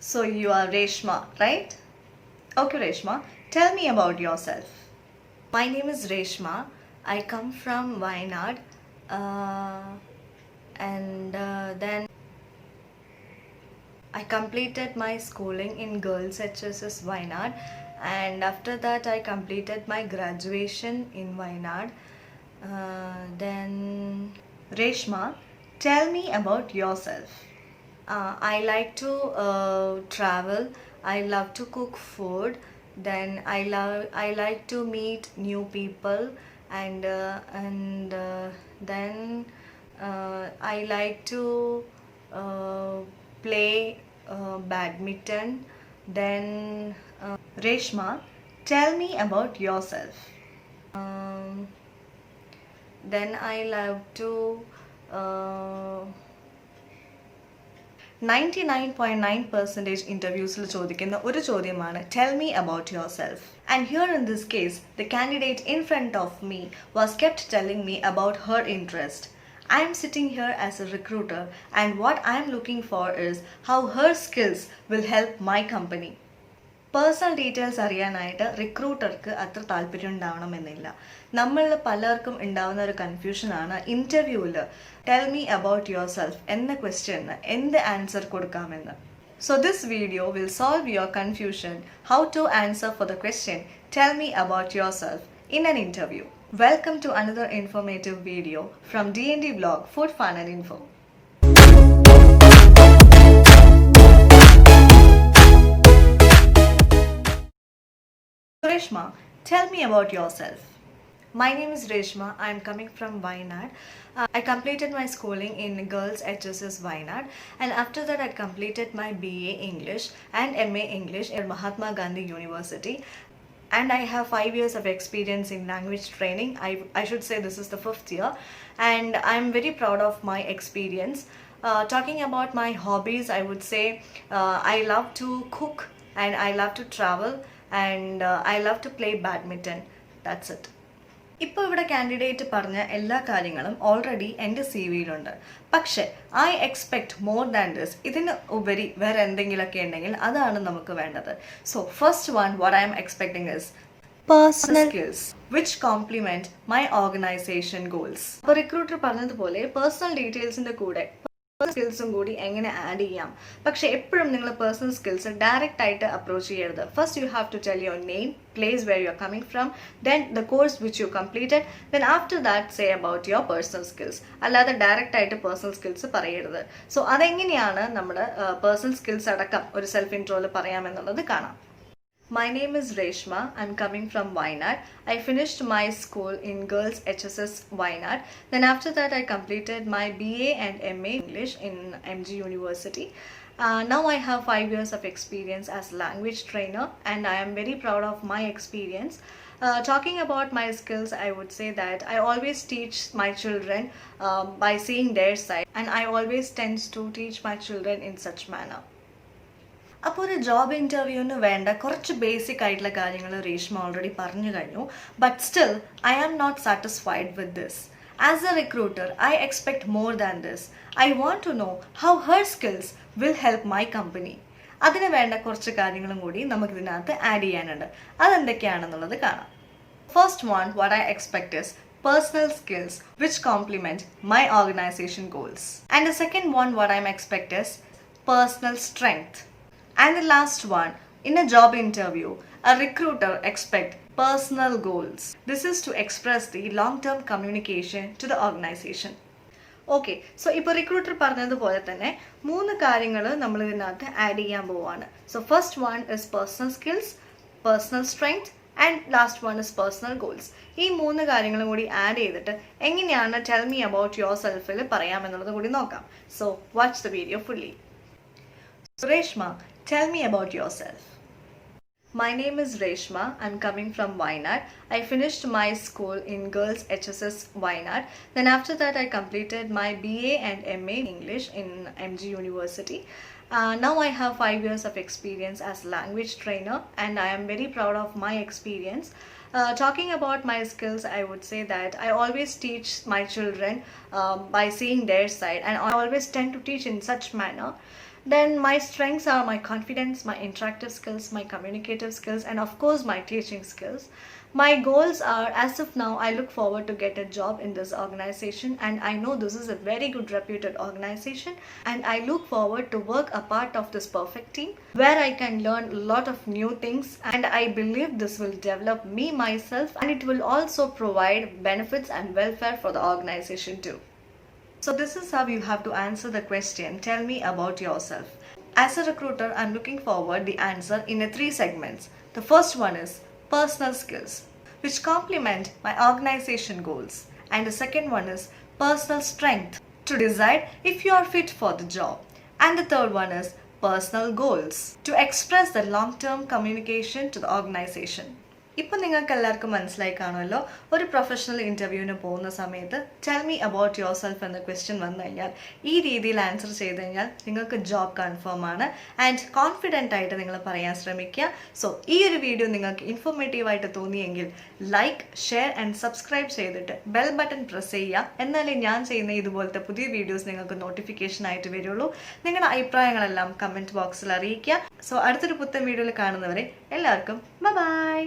So you are Reshma, right? Okay, Reshma, tell me about yourself. My name is Reshma. I come from Wayanad, uh, and then I completed my schooling in Girls HSS Wayanad, and after that I completed my graduation in Wayanad. Then Reshma, tell me about yourself. I like to travel. I love to cook food. Then I like to meet new people, and then I like to uh, play badminton. Then Reshma, tell me about yourself. Um, then I love to. Uh, 99.9% ഇൻ്റർവ്യൂസിൽ ചോദിക്കുന്ന ഒരു ചോദ്യമാണ് tell me about yourself and here in this case the candidate in front of me was kept telling me about her interest. I am sitting here as a recruiter, and what I am looking for is how her skills will help my company. Personal details അറിയാനായിട്ട് റിക്രൂട്ടർക്ക് അത്ര താല്പര്യം ഉണ്ടാവണമെന്നില്ല. നമ്മളിൽ പലർക്കും ഉണ്ടാവുന്ന ഒരു കൺഫ്യൂഷനാണ് ഇൻ്റർവ്യൂവിൽ tell me about yourself എന്ന ക്വസ്റ്റ്യന് എന്ത് ആൻസർ കൊടുക്കാമെന്ന്. So this video will solve your confusion how to answer for the question tell me about yourself in an interview. Welcome to another informative video from DND blog food fun and info. Reshma, tell me about yourself. My name is Reshma. I am coming from Wayanad. I completed my schooling in Girls HSS Wayanad, and after that I completed my BA English and MA English at Mahatma Gandhi University. And I have 5 years of experience in language training. I should say this is the 5th year, and I am very proud of my experience. Talking about my hobbies, I would say I love to cook and I love to travel. And I love to play badminton. That's it. ഇപ്പോൾ ഇവിടെ candidate പറഞ്ഞ എല്ലാ കാര്യങ്ങളും already എൻ്റെ C വിയിലുണ്ട്. പക്ഷേ I expect more than this. ഇതിന് ഉപരി വേറെ എന്തെങ്കിലുമൊക്കെ ഉണ്ടെങ്കിൽ അതാണ് നമുക്ക് വേണ്ടത്. So first one what I am expecting is personal skills which complement my organisation goals. അപ്പോൾ റിക്രൂട്ടർ പറഞ്ഞതുപോലെ പേഴ്സണൽ ഡീറ്റെയിൽസിൻ്റെ കൂടെ സ്കിൽസും കൂടി എങ്ങനെ ആഡ് ചെയ്യാം. പക്ഷെ എപ്പോഴും നിങ്ങൾ പേഴ്സണൽ സ്കിൽസ് ഡയറക്റ്റ് ആയിട്ട് അപ്രോച്ച് ചെയ്യരുത്. First you have to tell your name, place where you are coming from, then the course which U completed, then after that say about your personal skills. അല്ലാതെ direct ആയിട്ട് personal skills പറയരുത്. So അതെങ്ങനെയാണ് നമ്മുടെ personal skills അടക്കം ഒരു self ഇൻട്രോയിൽ പറയാമെന്നുള്ളത് കാണാം. My name is Reshma. I'm coming from Wayanad. I finished my school in Girls HSS Wayanad. Then after that I completed my BA and MA English in MG University. Now I have 5 years of experience as language trainer, and I am very proud of my experience. Talking about my skills, I would say that I always teach my children by seeing their side, and I always tend to teach my children in such manner. അപ്പോൾ ഒരു job ഇൻ്റർവ്യൂവിന് വേണ്ട കുറച്ച് basic ആയിട്ടുള്ള കാര്യങ്ങൾ Reshma already പറഞ്ഞു കഴിഞ്ഞു. But still I am not satisfied with this. As a recruiter I expect more than this. I want to know how her skills will help my company. അതിന് വേണ്ട കുറച്ച് കാര്യങ്ങളും കൂടി നമുക്കിതിനകത്ത് ആഡ് ചെയ്യാനുണ്ട്. അതെന്തൊക്കെയാണെന്നുള്ളത് കാണാം. First one what I expect is personal skills which complement my organization goals. And the second one what I expect is personal strength. And the last one, in a job interview, a recruiter expects personal goals. This is to express the long-term communication to the organization. Okay, so ഇപ്പോൾ recruiter പറഞ്ഞതുപോലെ തന്നെ 3 കാര്യങ്ങൾ നമ്മൾ ഇതിനകത്ത് add ചെയ്യാൻ പോവുകയാണ്. So first one is personal skills, personal strength and last one is personal goals. ഈ 3 കാര്യങ്ങളും കൂടി ആഡ് ചെയ്തിട്ട് എങ്ങനെയാണ് ടെൽ മീ അബൌട്ട് യുവർ സെൽഫിൽ പറയാമെന്നുള്ളത് കൂടി നോക്കാം. So watch the video fully. Reshma, tell me about yourself. My name is Reshma. I'm coming from Wayanad. I finished my school in Girls HSS Wayanad. Then after that I completed my BA and MA English in MG University. Now I have 5 years of experience as language trainer, and I am very proud of my experience. Talking about my skills, I would say that I always teach my children by seeing their side, and I always tend to teach in such manner. Then my strengths are my confidence, my interactive skills, my communicative skills, and of course my teaching skills. My goals are, as of now, I look forward to get a job in this organization, and I know this is a very good reputed organization, and I look forward to work a part of this perfect team where I can learn a lot of new things, and I believe this will develop me myself, and it will also provide benefits and welfare for the organization too. So this is how you have to answer the question, tell me about yourself. As a recruiter, I'm looking forward the answer in 3 segments. The first one is personal skills, which complement my organization goals. And the second one is personal strength, to decide if you are fit for the job. And the third one is personal goals, to express the long-term communication to the organization. ഇപ്പോൾ നിങ്ങൾക്ക് എല്ലാവർക്കും മനസ്സിലായി കാണുമല്ലോ, ഒരു professional ഇൻ്റർവ്യൂവിന് പോകുന്ന സമയത്ത് tell me about yourself എന്ന ക്വസ്റ്റ്യൻ വന്നു കഴിഞ്ഞാൽ ഈ രീതിയിൽ ആൻസർ ചെയ്ത് കഴിഞ്ഞാൽ നിങ്ങൾക്ക് ജോബ് കൺഫേം ആണ്. ആൻഡ് കോൺഫിഡൻ്റ് ആയിട്ട് നിങ്ങൾ പറയാൻ ശ്രമിക്കുക. സോ ഈ ഒരു വീഡിയോ നിങ്ങൾക്ക് ഇൻഫോർമേറ്റീവായിട്ട് തോന്നിയെങ്കിൽ ലൈക്ക്, ഷെയർ ആൻഡ് സബ്സ്ക്രൈബ് ചെയ്തിട്ട് ബെൽ ബട്ടൺ പ്രസ് ചെയ്യുക. എന്നാലേ ഞാൻ ചെയ്യുന്ന ഇതുപോലത്തെ പുതിയ വീഡിയോസ് നിങ്ങൾക്ക് നോട്ടിഫിക്കേഷൻ ആയിട്ട് വരുള്ളൂ. നിങ്ങളുടെ അഭിപ്രായങ്ങളെല്ലാം കമൻറ്റ് ബോക്സിൽ അറിയിക്കുക. സോ അടുത്തൊരു പുത്തൻ വീഡിയോയിൽ കാണുന്നവരെ എല്ലാവർക്കും ബൈ.